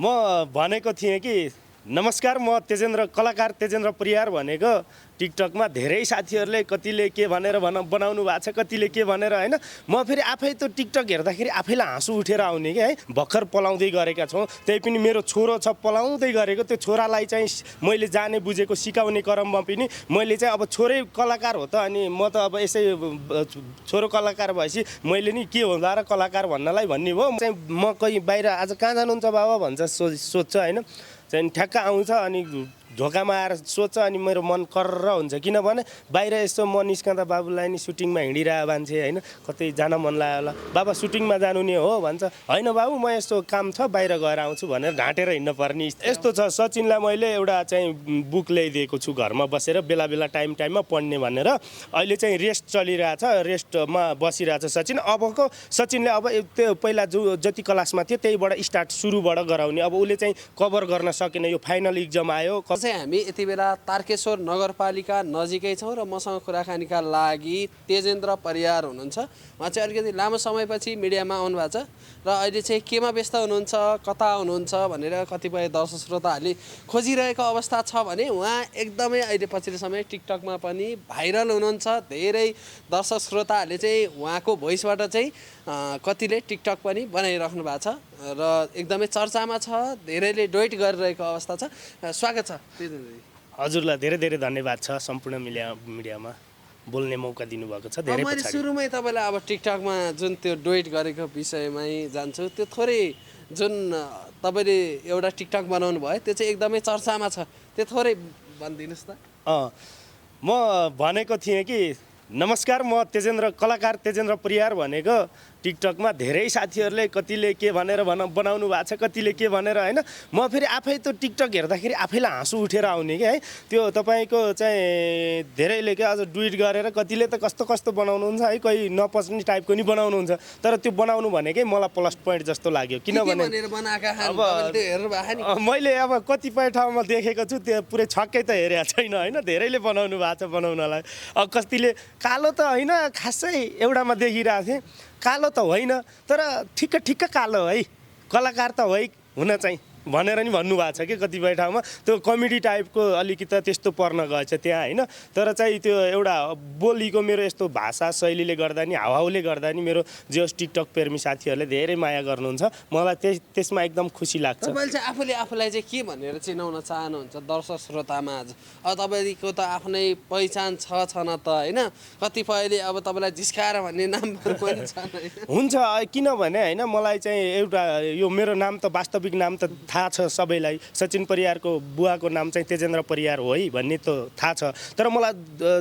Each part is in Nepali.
म भनेको थिएँ कि नमस्कार, म तेजेन्द्र, कलाकार तेजेन्द्र परियार भनेको टिकटकमा धेरै साथीहरूले कतिले के भनेर बनाउनु भएको छ, कतिले के भनेर हैन। म फेरि आफै त टिकटक हेर्दाखेरि आफैलाई हाँसु उठेर आउने कि है। भर्खर पलाउँदै गरेका छौँ, त्यही पनि मेरो छोरो छ पलाउँदै गरेको। त्यो छोरालाई चाहिँ मैले जाने बुझेको सिकाउने क्रममा पनि मैले चाहिँ अब छोरै कलाकार हो त, अनि म त अब यसै छोरो कलाकार भएपछि मैले नि के होला र कलाकार भन्नलाई भन्ने भयो। चाहिँ म कहीँ बाहिर आज कहाँ जानुहुन्छ बाबा भन्छ, सोध्छ होइन। चाहिँ ठ्याक्क आउँछ अनि ढोकामा आएर सोध्छ, अनि मेरो मन कर्र हुन्छ। किनभने बाहिर यसो म निस्कँदा बाबुलाई नि सुटिङमा हिँडिरहेको मान्छे होइन, कतै जान मन लाग्यो होला, बाबा सुटिङमा जानु नि हो भन्छ। होइन बाबु, म यस्तो काम छ बाहिर गएर आउँछु भनेर ढाँटेर हिँड्नु पर्ने यस्तो छ। सचिनलाई मैले एउटा चाहिँ बुक ल्याइदिएको छु घरमा बसेर बेला बेला टाइममा पढ्ने भनेर। अहिले चाहिँ रेस्ट चलिरहेछ, रेस्टमा बसिरहेछ सचिन। अबको सचिनले अब त्यो पहिला जो जति क्लासमा थियो त्यहीबाट स्टार्ट सुरुबाट गराउने। अब उसले चाहिँ कभर गर्न सकेन, यो फाइनल इक्जाम आयो। चाहिँ हामी यति बेला तारकेश्वर नगरपालिका नजिकै छौँ र मसँग कुराकानीका लागि तेजेन्द्र परियार हुनुहुन्छ। उहाँ चाहिँ अलिकति लामो समयपछि मिडियामा आउनु भएको छ र अहिले चाहिँ केमा व्यस्त हुनुहुन्छ, कता हुनुहुन्छ भनेर कतिपय दर्शक श्रोताहरूले खोजिरहेको अवस्था छ भने उहाँ एकदमै अहिले पछिल्लो समय टिकटकमा पनि भाइरल हुनुहुन्छ। धेरै दर्शक श्रोताहरूले चाहिँ उहाँको भोइसबाट चाहिँ कतिले टिकटक पनि बनाइराख्नु भएको छ र एकदमै चर्चामा छ, धेरैले डोइट गरिरहेको अवस्था छ। स्वागत छ तेजेन्द्रजी। हजुरलाई धेरै धेरै धन्यवाद छ सम्पूर्ण मिडियामा बोल्ने मौका दिनुभएको छ। धेरै मैले सुरुमै तपाईँलाई अब टिकटकमा जुन त्यो डोइट गरेको विषयमै जान्छु। त्यो थोरै जुन तपाईँले एउटा टिकटक बनाउनु भयो त्यो चाहिँ एकदमै चर्चामा छ, त्यो थोरै भनिदिनुहोस् त। म भनेको थिएँ कि नमस्कार, म तेजेन्द्र, कलाकार तेजेन्द्र परियार भनेको टिकटकमा धेरै साथीहरूले कतिले के भनेर बनाउनु भएको छ, कतिले के भनेर होइन। म फेरि आफै त टिकटक हेर्दाखेरि आफैलाई हाँसु उठेर आउने कि है। त्यो तपाईँको चाहिँ धेरैले के अझ डुइट गरेर कतिले त कस्तो कस्तो बनाउनुहुन्छ है, कोही नपच्ने टाइपको नि बनाउनुहुन्छ। तर त्यो बनाउनु भनेकै मलाई प्लस पोइन्ट जस्तो लाग्यो। किनभने मैले अब कतिपय ठाउँमा देखेको छु, त्यो पुरै छक्कै त हेरेको छैन होइन। धेरैले बनाउनु भएको छ बनाउनलाई। अब कतिले कालो त होइन, खासै एउटामा देखिरहेको थिएँ कालो त होइन तर ठिक्क कालो है, कलाकार त है हुन चाहिँ भनेर नि भन्नुभएको छ कि कतिपय ठाउँमा। त्यो कमेडी टाइपको अलिकति त्यस्तो पर्न गएछ त्यहाँ होइन। तर चाहिँ त्यो एउटा बोलीको मेरो यस्तो भाषा शैलीले गर्दा नि, हावाहुले गर्दा नि मेरो जे होस् टिकटक प्रेमी साथीहरूले धेरै माया गर्नुहुन्छ। मलाई त्यसमा एकदम खुसी लाग्छ। तपाईँले चाहिँ आफूलाई चाहिँ के भनेर चिनाउन चाहनुहुन्छ दर्शक श्रोतामा आज? अब तपाईँको त आफ्नै पहिचान छ न त होइन, कतिपयले अब तपाईँलाई जिस्काएर भन्ने नामहरू पनि छन् हुन्छ। किनभने होइन मलाई चाहिँ एउटा यो मेरो नाम त वास्तविक नाम त थाहा छ सबैलाई। सचिन परियारको बुवाको नाम चाहिँ तेजेन्द्र परियार हो है भन्ने त थाहा छ। तर मलाई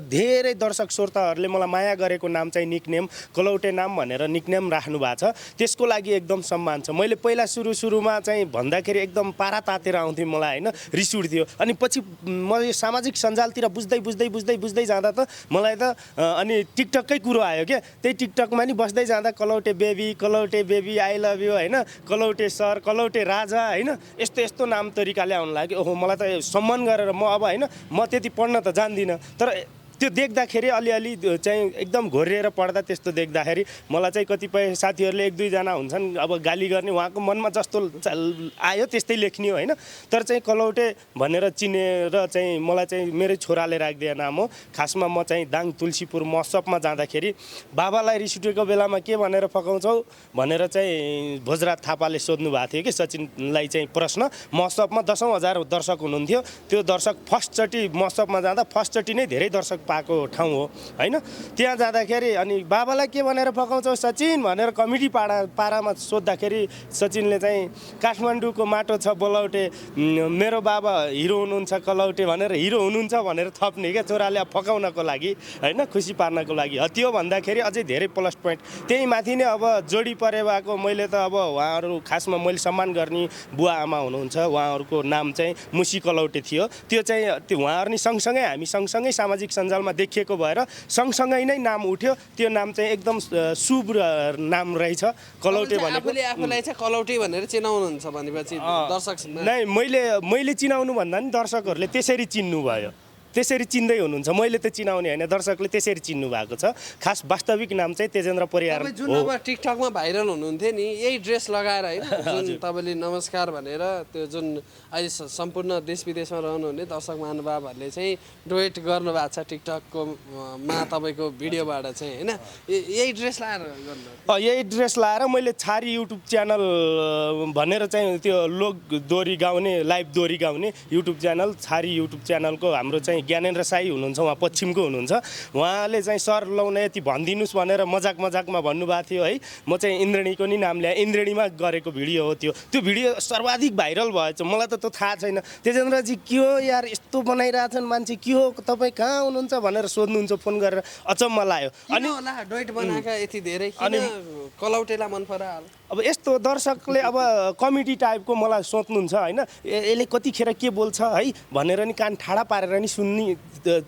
धेरै दर्शक श्रोताहरूले मलाई माया गरेको नाम चाहिँ निकनेम, कलौटे नाम भनेर निकनेम राख्नु भएको छ। त्यसको लागि एकदम सम्मान छ। मैले पहिला सुरुमा चाहिँ भन्दाखेरि एकदम पारा तातेर आउँथेँ मलाई होइन, रिस उठ्थ्यो। अनि पछि म यो सामाजिक सञ्जालतिर बुझ्दै जाँदा त मलाई त अनि टिकटककै कुरो आयो क्या। त्यही टिकटकमा नि बस्दै जाँदा कलौटे बेबी आई लभ यु होइन, कलौटे सर, कलौटे राजा होइन, यस्तो नाम तरिकाले आउनु लाग्यो। ओहो, मलाई त सम्मान गरेर म अब होइन, म त्यति पढ्न त जान्दिनँ तर त्यो देख्दाखेरि अलिअलि चाहिँ एकदम घोरिएर पढ्दा त्यस्तो देख्दाखेरि मलाई चाहिँ कतिपय साथीहरूले एक दुईजना हुन्छन् अब गाली गर्ने, उहाँको मनमा जस्तो आयो त्यस्तै लेख्ने हो होइन। तर चाहिँ कलौटे भनेर चिनेर चाहिँ मलाई चाहिँ मेरै छोराले राखिदिए नाम हो। खासमा म चाहिँ दाङ तुलसीपुर महोत्सवमा जाँदाखेरि बाबालाई रिस उठेको बेलामा के भनेर फकाउँछौ भनेर चाहिँ भोजराज थापाले सोध्नु भएको थियो कि सचिनलाई चाहिँ प्रश्न। महोत्सवमा 10,000 दर्शक हुनुहुन्थ्यो। त्यो दर्शक फर्स्टचोटि महोत्सवमा जाँदा फर्स्टचोटि नै धेरै दर्शक पाएको ठाउँ हो होइन। त्यहाँ जाँदाखेरि अनि बाबालाई के भनेर फकाउँछौ सचिन भनेर कमेडी पारामा सोद्धाखेरि सचिनले चाहिँ काठमाडौँको माटो छ बलौटे, मेरो बाबा हिरो हुनुहुन्छ कलौटे भनेर हिरो हुनुहुन्छ भनेर थप्ने क्या छोराले फकाउनको लागि होइन, खुसी पार्नको लागि। त्यो भन्दाखेरि अझै धेरै प्लस पोइन्ट। त्यही माथि नै अब जोडी परे भएको मैले त अब उहाँहरू खासमा मैले सम्मान गर्ने बुवा आमा हुनुहुन्छ, उहाँहरूको नाम चाहिँ मुसी कलौटे थियो। त्यो चाहिँ उहाँहरू नि सँगसँगै हामी सँगसँगै सामाजिक सञ्जालमा देखिएको भएर सँगसँगै नै नाम उठ्यो। त्यो नाम चाहिँ एकदम शुभ नाम रहेछ कलौटे भनेको। आफूलाई चाहिँ कलौटे भनेर चिनाउनुहुन्छ भनेपछि दर्शक नै मैले चिनाउनु भन्दा नि दर्शकहरूले त्यसरी चिन्नु भयो। त्यसरी चिन्दै हुनुहुन्छ, मैले त चिनाउने होइन, दर्शकले त्यसरी चिन्नु भएको छ। खास वास्तविक नाम चाहिँ तेजेन्द्र परियार तपाईँ जुन हो। अब टिकटकमा भाइरल हुनुहुन्थ्यो नि यही ड्रेस लगाएर होइन, जुन तपाईँले नमस्कार भनेर त्यो जुन अहिले सम्पूर्ण देश विदेशमा रहनुहुने दर्शक महानुभावहरूले चाहिँ डोएट गर्नुभएको छ टिकटकको मा तपाईँको भिडियोबाट चाहिँ होइन, यही ड्रेस लाएर गर्नु। यही ड्रेस लाएर मैले छारी युट्युब च्यानल भनेर चाहिँ त्यो लोक दोहोरी गाउने, लाइभ दोहोरी गाउने युट्युब च्यानल, छारी युट्युब च्यानलको हाम्रो चाहिँ ज्ञानेन्द्र साई हुनुहुन्छ, उहाँ पश्चिमको हुनुहुन्छ। उहाँले चाहिँ सर लाउन यति भनिदिनुहोस् भनेर मजाकमा भन्नुभएको थियो है। म चाहिँ इन्द्रेणीको नि नाम ल्याएँ, इन्द्रेणीमा गरेको भिडियो हो त्यो। त्यो भिडियो सर्वाधिक भाइरल भएछ। मलाई त त्यो थाहा छैन। तेजेन्द्रजी के हो यार, यस्तो बनाइरहेछन् मान्छे, के हो तपाईँ कहाँ हुनुहुन्छ भनेर सोध्नुहुन्छ फोन गरेर, अचम्म लाग्यो। अनि होला डोइट बनाएका यति धेरै किन कलौटेलाई मन परायो? अब यस्तो दर्शकले अब कमेडी टाइपको मलाई सोध्नुहुन्छ होइन, यसले कतिखेर के बोल्छ है भनेर नि कान ठाडा पारेर नि सुन्ने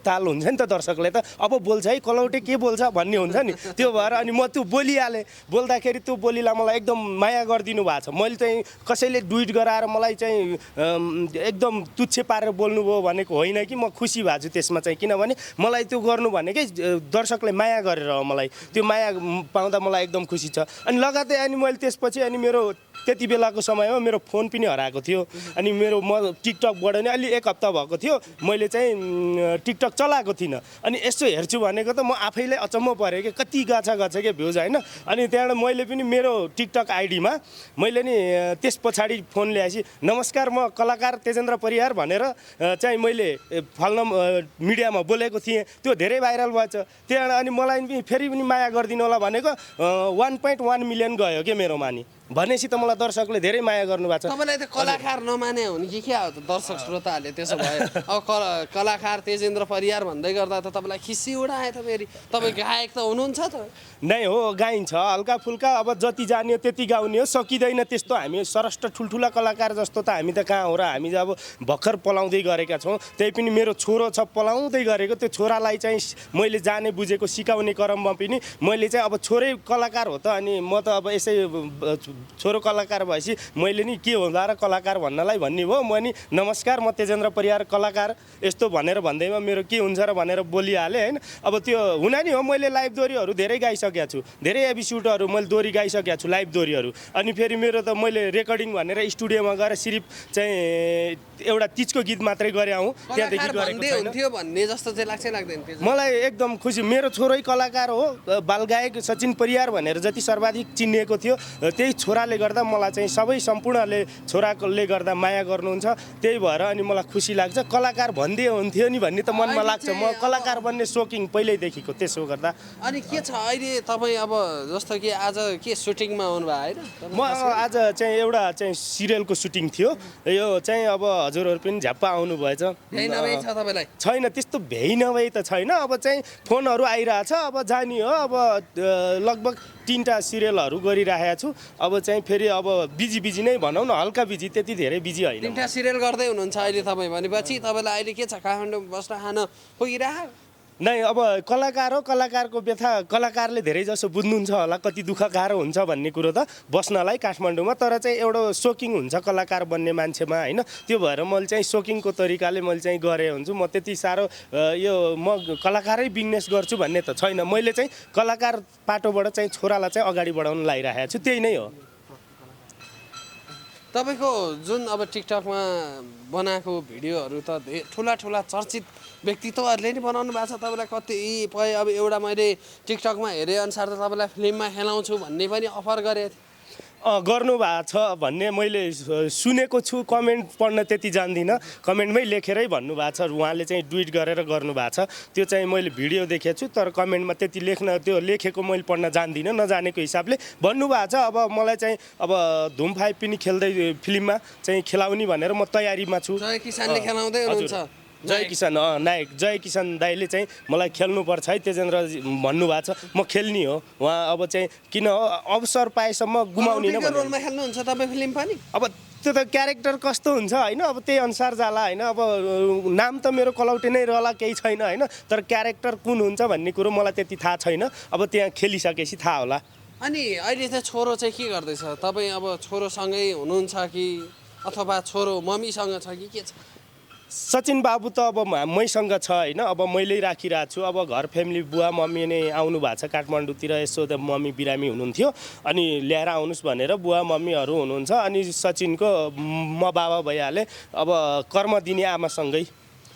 ताल हुन्छ नि त दर्शकले त। अब बोल्छ है कलौटे के बोल्छ भन्ने हुन्छ नि, त्यो भएर अनि म त्यो बोलिहालेँ। बोल्दाखेरि त्यो बोलीलाई मलाई एकदम माया गरिदिनु भएको छ। मैले चाहिँ कसैले ट्विट गराएर मलाई चाहिँ एकदम तुच्छ पारेर बोल्नुभयो भनेको होइन कि, म खुसी भएको छु त्यसमा चाहिँ, किनभने मलाई त्यो गर्नु भनेकै दर्शकले माया गरेर हो। मलाई त्यो माया पाउँदा मलाई एकदम खुसी छ। अनि लगातार अनि मैले त्यसपछि अनि मेरो त्यति बेलाको समयमा मेरो फोन पनि हराएको थियो। अनि म टिकटकबाट नि अलि 1 हप्ता भएको थियो मैले चाहिँ टिकटक चलाएको थिइनँ। अनि यसो हेर्छु भनेको त म आफैलाई अचम्म परेँ कि कति गछ के भ्युज होइन। अनि त्यहाँबाट मैले पनि मेरो टिकटक आइडीमा मैले नि त्यस पछाडि फोन ल्याएपछि नमस्कार म कलाकार तेजेन्द्र परियार भनेर चाहिँ मैले फल्न मिडियामा बोलेको थिएँ। त्यो धेरै भाइरल भएछ। त्यहाँबाट अनि मलाई पनि फेरि पनि माया गरिदिनु होला भनेको 1.1 मिलियन गयो के मेरोमा नि। भनेपछि त मलाई दर्शकले धेरै माया गर्नुभएको छ। तपाईँलाई त कलाकार नमाने हो नि कि क्या हो त दर्शक श्रोताहरूले? त्यसो भए अब कलाकार तेजेन्द्र परियार भन्दै गर्दा त तपाईँलाई खिसी उडाए त फेरि। तपाईँ गायक त हुनुहुन्छ त? नै हो, गाइन्छ हल्का फुल्का, अब जति जाने त्यति गाउने हो। सकिँदैन त्यस्तो, हामी सरष्ट ठुल्ठुला कलाकार जस्तो त हामी त कहाँ हो र। हामी अब भर्खर पलाउँदै गरेका छौँ। त्यही पनि मेरो छोरो छ पलाउँदै गरेको। त्यो छोरालाई चाहिँ मैले जाने बुझेको सिकाउने क्रममा पनि मैले चाहिँ अब छोरै कलाकार हो त, अनि म त अब यसै छोरो कलाकार भएपछि मैले नि के होला र कलाकार भन्नलाई भन्ने भयो। म नि नमस्कार म तेजेन्द्र परियार कलाकार यस्तो भनेर भन्दैमा मेरो के हुन्छ र भनेर बोलिहालेँ होइन। अब त्यो हुन नि हो। मैले लाइभ दोहोरीहरू धेरै गाइसकेको छु, धेरै एपिसोडहरू मैले दोहोरी गाइसकेको छु, लाइभ दोहोरीहरू। अनि फेरि मेरो त मैले रेकर्डिङ भनेर स्टुडियोमा गएर सिर्फ चाहिँ एउटा तिजको गीत मात्रै गरे आउँ, त्यहाँदेखि गरेको छैन। हुन्थ्यो भन्ने जस्तो चाहिँ लाग्छ लाग्दैन? मलाई एकदम खुसी। मेरो छोरै कलाकार हो, बालगायक सचिन परियार भनेर जति सर्वाधिक चिनिएको थियो त्यही छोराले गर्दा मलाई चाहिँ सबै सम्पूर्णले छोराले गर्दा माया गर्नुहुन्छ। त्यही भएर अनि मलाई खुसी लाग्छ। कलाकार भन्दै हुन्थ्यो नि भन्ने त मनमा लाग्छ। म कलाकार बन्ने सोकिङ पहिल्यैदेखिको। त्यसो गर्दा अनि के छ अहिले तपाईँ अब जस्तो कि आज के सुटिङमा आउनुभयो होइन? म आज चाहिँ एउटा चाहिँ सिरियलको सुटिङ थियो। यो चाहिँ अब हजुरहरू पनि झ्याप्पा आउनु भएछ। भ्याइ नभई छ तपाईँलाई? छैन, त्यस्तो भ्याइ नभई त छैन। अब चाहिँ फोनहरू आइरहेछ, अब जाने हो। अब लगभग 3टा सिरियलहरू गरिरहेको छु। अब चाहिँ फेरि अब बिजी नै भनौँ न, हल्का बिजी, त्यति धेरै बिजी होइन। 3टा सिरियल गर्दै हुनुहुन्छ अहिले तपाईँ भनेपछि तपाईँलाई अहिले के छ, काठमाडौँ बस्न खान पुगिरह? नै, अब कलाकार हो, कलाकारको व्यथा कलाकारले धेरै जसो बुझ्नुहुन्छ होला कति दुःख गाह्रो हुन्छ भन्ने कुरो त बस्नलाई काठमाडौँमा। तर चाहिँ एउटा सोकिङ हुन्छ कलाकार बन्ने मान्छेमा होइन। त्यो भएर मैले चाहिँ सोकिङको तरिकाले मैले चाहिँ गरेँ हुन्छु। म त्यति साह्रो यो म कलाकारै बिजनेस गर्छु भन्ने त छैन। मैले चाहिँ कलाकार पाटोबाट चाहिँ छोरालाई चाहिँ अगाडि बढाउन लागिरहेको छु, त्यही नै हो। तपाईँको जुन अब टिकटकमा बनाएको भिडियोहरू त ठुला चर्चित व्यक्तित्वहरूले नि बनाउनु भएको छ। तपाईँलाई कतिपय अब एउटा मैले टिकटकमा हेरे अनुसार त तपाईँलाई फिल्ममा खेलाउँछु भन्ने पनि अफर गरेको थिएँ। गर्नु भएको छ भन्ने मैले सुनेको छु। कमेन्ट पढ्न त्यति जान्दिनँ, कमेन्टमै लेखेरै भन्नुभएको छ। उहाँले चाहिँ ट्विट गरेर गर्नुभएको छ। त्यो चाहिँ मैले भिडियो देखेको छु, तर कमेन्टमा त्यति त्यो लेखेको मैले पढ्न जान्दिनँ, नजानेको हिसाबले भन्नुभएको छ। अब मलाई चाहिँ अब धुम 5 पनि खेल्दै फिल्ममा चाहिँ खेलाउने भनेर म तयारीमा छु। जय किसानले खेलाउँदै हुनुहुन्छ? जय किसान नायक जय किसान दाइले चाहिँ मलाई खेल्नुपर्छ है तेजेन्द्र भन्नुभएको छ। म खेल्ने हो। उहाँ अब चाहिँ किन अवसर पाएसम्म गुमाउने रोलमा खेल्नुहुन्छ तपाईँ फिल्म पनि? अब त्यो त क्यारेक्टर कस्तो हुन्छ होइन, अब त्यही अनुसार जाला होइन। अब नाम त मेरो कलौटे नै रहला, केही छैन होइन। तर क्यारेक्टर कुन हुन्छ भन्ने कुरो मलाई त्यति थाहा छैन। अब त्यहाँ खेलिसकेपछि थाहा होला। अनि अहिले चाहिँ छोरो चाहिँ के गर्दैछ? तपाईँ अब छोरोसँगै हुनुहुन्छ कि अथवा छोरो मम्मीसँग छ कि के छ? सचिन बाबु त अब मैसँग छ होइन, अब मैले राखिरहेको छु। अब घर फ्यामिली बुवा मम्मी नै आउनु भएको छ काठमाडौँतिर, यसो त मम्मी बिरामी हुनुहुन्थ्यो अनि ल्याएर आउनुहोस् भनेर बुवा मम्मीहरू हुनुहुन्छ। अनि सचिनको म बाबा भइहालेँ। अब कर्म दिने आमासँगै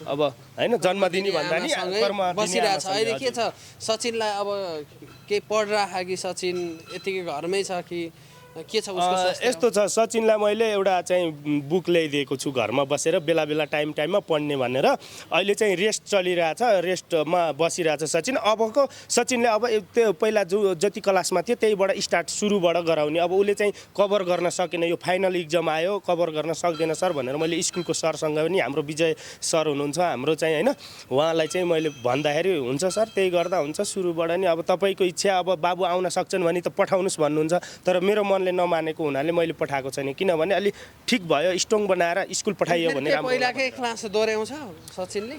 अब होइन, जन्मदिनी भन्दा नि कर्म दिने बसिरहेछ। अहिले आमासँगै। के छ सचिनलाई अब केही पढिरहेको कि सचिन यतिकै घरमै छ कि के छ उसको स्वास्थ्य? यस्तो छ, सचिनलाई मैले एउटा चाहिँ बुक ल्याइदिएको छु घरमा बसेर बेला बेला टाइममा पढ्ने भनेर। अहिले चाहिँ रेस्ट चलिरहेछ, रेस्टमा बसिरहेछ सचिन। अबको सचिनले अब त्यो पहिला जति क्लासमा थियो त्यहीबाट स्टार्ट सुरुबाट गराउने। अब उसले चाहिँ कभर गर्न सकेन, यो फाइनल इक्जाम आयो कभर गर्न सक्दैन सर भनेर मैले स्कुलको सरसँग पनि, हाम्रो विजय सर हुनुहुन्छ हाम्रो चाहिँ होइन, उहाँलाई चाहिँ मैले भन्दाखेरि हुन्छ सर त्यही गर्दा हुन्छ सुरुबाट नि। अब तपाईँको इच्छा, अब बाबु आउन सक्छन् भने त पठाउनुहोस् भन्नुहुन्छ। तर मेरो मनले नमानेको हुनाले मैले पठाएको छैन, किनभने अलि ठिक भयो स्ट्रङ बनाएर स्कुल पठाइयो भने राम्रो। पहिलाकै क्लास दोहोऱ्याउँछ सचिनले?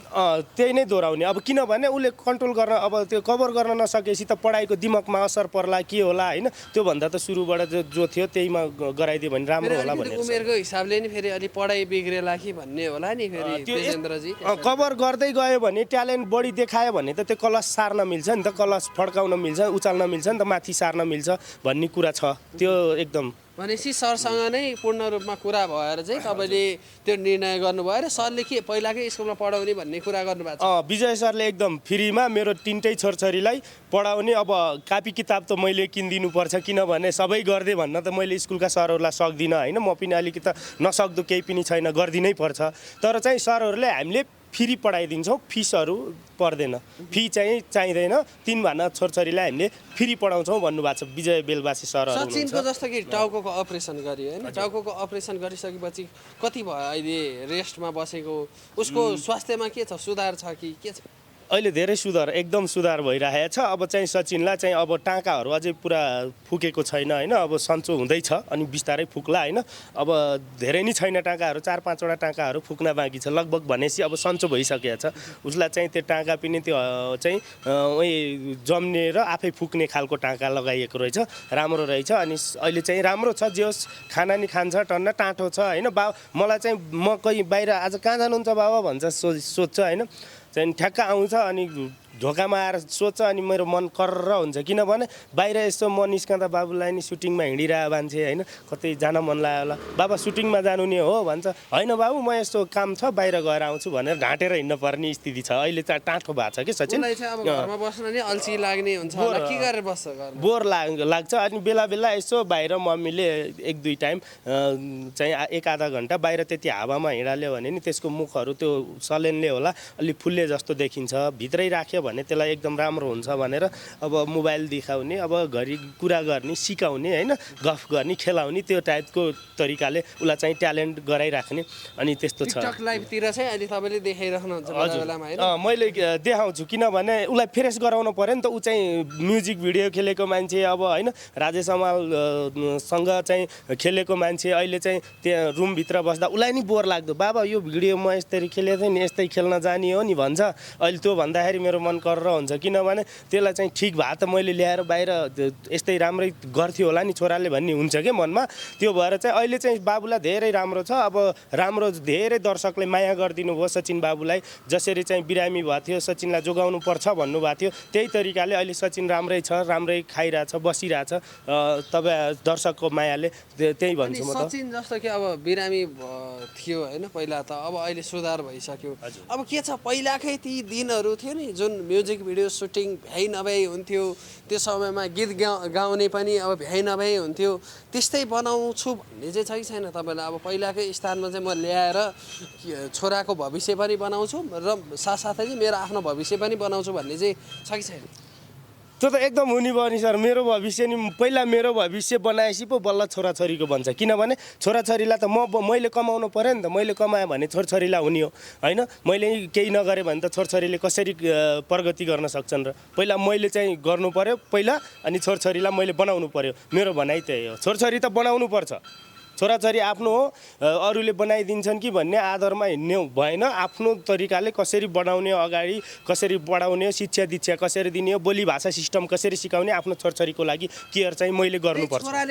त्यही नै दोहोऱ्याउने। अब किनभने उसले कन्ट्रोल गर्न, अब त्यो कभर गर्न नसकेपछि त पढाइको दिमागमा असर पर्ला के होला होइन। त्योभन्दा त सुरुबाट जो थियो त्यहीमा गराइदियो भने राम्रो होला भनेर। उमेरको हिसाबले नि फेरि अलि पढाइ बिग्रेला कि भन्ने होला नि फेरि तेजेन्द्रजी। कभर गर्दै गयो भने, ट्यालेन्ट बढी देखायो भने त त्यो कलस सार्न मिल्छ नि त, कलस फड्काउन मिल्छ, उचाल्न मिल्छ नि त, माथि सार्न मिल्छ भन्ने कुरा छ। त्यो एकदम भनेपछि सरसँग नै पूर्ण रूपमा कुरा भएर चाहिँ तपाईँले त्यो निर्णय गर्नुभयो र सरले के पहिलाकै स्कुलमा पढाउने भन्ने कुरा गर्नुभएको छ? विजय सरले एकदम फ्रीमा मेरो तिनटै छोरछोरीलाई पढाउने। अब कापी किताब त मैले किनिदिनुपर्छ, किनभने सबै गर्दै भन्न त मैले स्कुलका सरहरूलाई सक्दिनँ होइन। म पनि अलिकति नसक्दो केही पनि छैन, गरिदिनै पर्छ। तर चाहिँ सरहरूले हामीले फ्री पढाइदिन्छौँ, फिसहरू पर्दैन, फी चाहिँ चाहिँदैन। 3 भना छोरछोरीलाई हामीले फ्री पढाउँछौँ भन्नुभएको छ विजय बेलबासी सरहरू। सचिनको जस्तो कि टाउकोको अपरेसन गरियो होइन, टाउकोको अपरेसन गरिसकेपछि कति भयो अहिले रेस्टमा बसेको? उसको स्वास्थ्यमा के छ, सुधार छ कि के छ? अहिले धेरै सुधार, एकदम सुधार भइरहेको छ। अब चाहिँ सचिनलाई चाहिँ अब टाँकाहरू अझै पुरा फुकेको छैन होइन, अब सन्चो हुँदैछ अनि बिस्तारै फुक्ला होइन। अब धेरै नै छैन टाँकाहरू, 4-5वटा टाँकाहरू फुक्न बाँकी छ लगभग भनेपछि अब सन्चो भइसकेको छ। उसलाई चाहिँ त्यो टाँका पनि त्यो चाहिँ जम्ने र आफै फुक्ने खालको टाँका लगाइएको रहेछ, राम्रो रहेछ। अनि अहिले चाहिँ राम्रो छ, जे होस् खाना नि खान्छ, टन्न टाँटो छ होइन। मलाई चाहिँ म कहीँ बाहिर आज कहाँ जानुहुन्छ बाबा भन्छ, सोध्छ होइन, चाहिँ ठ्याक्क आउँछ अनि ढोकामा आएर सोध्छ अनि मेरो मन कर्र हुन्छ। किनभने बाहिर यसो म निस्कँदा बाबुलाई नि सुटिङमा हिँडिरहेको मान्छे होइन, कतै जान मन लाग्यो होला, बाबा सुटिङमा जानु नि हो भन्छ, होइन बाबु म यस्तो काम छ बाहिर गएर आउँछु भनेर ढाँटेर हिँड्न पर्ने स्थिति छ। अहिले चाहिँ टाँठो भएको छ कि सचिन। अब घरमा बस्न नि अल्छी लाग्ने हुन्छ होला, के गरेर बस्छ घरमा? बोर लाग्छ। अनि बेला बेला यसो बाहिर मम्मीले 1-2 टाइम चाहिँ 1-आधा घन्टा बाहिर त्यति हावामा हिँडाल्यो भने नि त्यसको मुखहरू त्यो सलेनले होला अलि फुल्ले जस्तो देखिन्छ, भित्रै राख्यो भने त्यसलाई एकदम राम्रो हुन्छ भनेर अब मोबाइल देखाउने, अब घरि कुरा गर्ने, सिकाउने होइन, गफ गर्ने, खेलाउने, त्यो टाइपको तरिकाले उसलाई चाहिँ ट्यालेन्ट गराइराख्ने। अनि त्यस्तो छ। टिकटक लाइभतिर चाहिँ अहिले तपाईँले देखाइराख्नुहुन्छ बेला-बेलामा होइन? मैले देखाउँछु, किनभने उसलाई फ्रेस गराउनु पर्यो नि त। ऊ चाहिँ म्युजिक भिडियो खेलेको मान्छे अब होइन, राजेश हमालसँग चाहिँ खेलेको मान्छे, अहिले चाहिँ त्यहाँ रुमभित्र बस्दा उसलाई नि बोर लाग्दो, बाबा यो भिडियो म यस्तरी खेलेको थिएँ नि, यस्तै खेल्न जाने हो नि भन्छ। अहिले त्यो भन्दाखेरि मेरो मन कर्र हुन्छ, किनभने त्यसलाई चाहिँ ठिक भए त मैले ल्याएर बाहिर यस्तै राम्रै गर्थ्यो होला नि छोराले भन्ने हुन्छ क्या मनमा। त्यो भएर चाहिँ अहिले चाहिँ बाबुलाई धेरै राम्रो छ। अब राम्रो धेरै दर्शकले माया गरिदिनु भयो सचिन बाबुलाई। जसरी चाहिँ बिरामी भएको थियो, सचिनलाई जोगाउनु पर्छ भन्नुभएको थियो, त्यही तरिकाले अहिले सचिन राम्रै छ, राम्रै खाइरहेछ, बसिरहेछ। तपाईँ दर्शकको मायाले त्यही भन्छु म त। सचिन जस्तो कि अब बिरामी थियो होइन पहिला त, अब अहिले सुधार भइसक्यो। अब के छ, पहिलाकै ती दिनहरू थियो नि जुन म्युजिक भिडियो सुटिङ भ्याइ नभ्याइ हुन्थ्यो, त्यो समयमा गीत गाउने पनि अब भ्याइ नभ्याइ हुन्थ्यो, त्यस्तै बनाउँछु भन्ने चाहिँ छ कि छैन तपाईँलाई? अब पहिलाकै स्थानमा चाहिँ म ल्याएर छोराको भविष्य पनि बनाउँछु र साथसाथै चाहिँ मेरो आफ्नो भविष्य पनि बनाउँछु भन्ने चाहिँ छ कि छैन? त्यो त एकदम हुने भयो नि सर। मेरो भविष्य नि पहिला मेरो भविष्य बनाएपछि पो बल्ल छोराछोरीको भन्छ। किनभने छोराछोरीलाई त मैले कमाउनु पऱ्यो नि त। मैले कमाएँ भने छोरछोरीलाई हुने हो होइन। मैले केही नगरेँ भने त छोरछोरीले कसरी प्रगति गर्न सक्छन् र? पहिला मैले चाहिँ गर्नु पऱ्यो पहिला, अनि छोरछोरीलाई मैले बनाउनु पऱ्यो। मेरो भनाइ त्यही हो, छोरछोरी त बनाउनु पर्छ। छोराछोरी आफ्नो हो, अरूले बनाइदिन्छन् कि भन्ने आधारमा हिँड्ने भएन। आफ्नो तरिकाले कसरी बनाउने, अगाडि कसरी बढाउने, शिक्षा दीक्षा कसरी दिने, बोली भाषा सिस्टम कसरी सिकाउने, आफ्नो छोरछोरीको लागि केयर चाहिँ मैले गर्नुपर्छ।